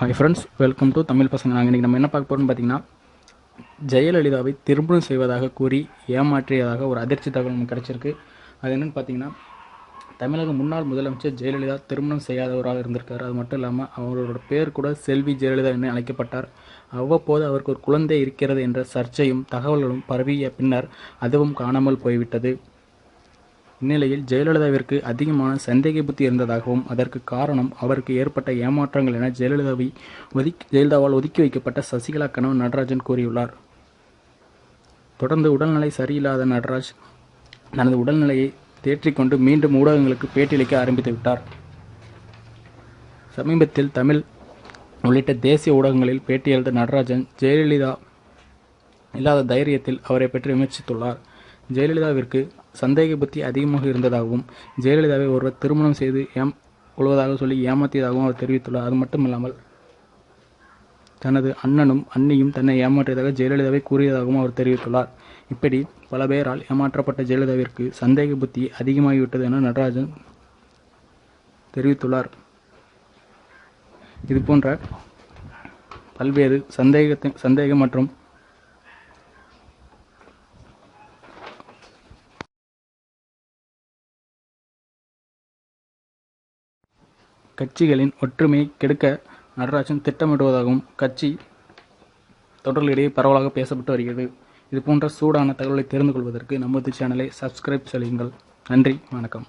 Hi friends, welcome to Tamil பசங்க. நாங்கள் இன்றைக்கி நம்ம என்ன பார்க்க போகிறோம்னு பார்த்தீங்கன்னா, ஜெயலலிதாவை திருமணம் செய்வதாக கூறி ஏமாற்றியதாக ஒரு அதிர்ச்சி தகவல் நமக்கு கிடச்சிருக்கு. அது என்னென்னு பார்த்தீங்கன்னா, தமிழக முன்னாள் முதலமைச்சர் ஜெயலலிதா திருமணம் செய்யாதவராக இருந்திருக்கார். அது மட்டும் இல்லாமல் அவரோட பேர் கூட செல்வி ஜெயலலிதா என்று அழைக்கப்பட்டார். அவ்வப்போது அவருக்கு ஒரு குழந்தை இருக்கிறது என்ற சர்ச்சையும் தகவல்களும் பரவிய பின்னர் அதுவும் காணாமல் போய்விட்டது. இந்நிலையில் ஜெயலலிதாவிற்கு அதிகமான சந்தேக புத்தி இருந்ததாகவும் அதற்கு காரணம் அவருக்கு ஏற்பட்ட ஏமாற்றங்கள் என ஜெயலலிதாவால் ஒதுக்கி வைக்கப்பட்ட சசிகலா கணவன் நடராஜன் கூறியுள்ளார். தொடர்ந்து உடல்நிலை சரியில்லாத நடராஜ் தனது உடல்நிலையை தேற்றிக்கொண்டு மீண்டும் ஊடகங்களுக்கு பேட்டியளிக்க ஆரம்பித்து விட்டார். சமீபத்தில் தமிழ் உள்ளிட்ட தேசிய ஊடகங்களில் பேட்டியளித்த நடராஜன் ஜெயலலிதா இல்லாத தைரியத்தில் அவரை பற்றி விமர்சித்துள்ளார். ஜெயலலிதாவிற்கு சந்தேக புத்தி அதிகமாக இருந்ததாகவும் ஜெயலலிதாவை ஒருவர் திருமணம் செய்து கொள்வதாக சொல்லி ஏமாற்றியதாகவும் அவர் தெரிவித்துள்ளார். அது மட்டும் இல்லாமல் தனது அண்ணனும் அண்ணியும் தன்னை ஏமாற்றியதாக ஜெயலலிதாவை கூறியதாகவும் அவர் தெரிவித்துள்ளார். இப்படி பல பேரால் ஏமாற்றப்பட்ட ஜெயலலிதாவிற்கு சந்தேக புத்தி அதிகமாகிவிட்டது என நடராஜன் தெரிவித்துள்ளார். இதுபோன்ற பல்வேறு சந்தேகம் மற்றும் கட்சிகளின் ஒற்றுமையை கெடுக்க நடராஜன் திட்டமிடுவதாகவும் கட்சி தொடர்களிடையே பரவலாக பேசப்பட்டு வருகிறது. இதுபோன்ற சூடான தகவலை தெரிந்து கொள்வதற்கு நமது சேனலை சப்ஸ்கிரைப் செய்யுங்கள். நன்றி, வணக்கம்.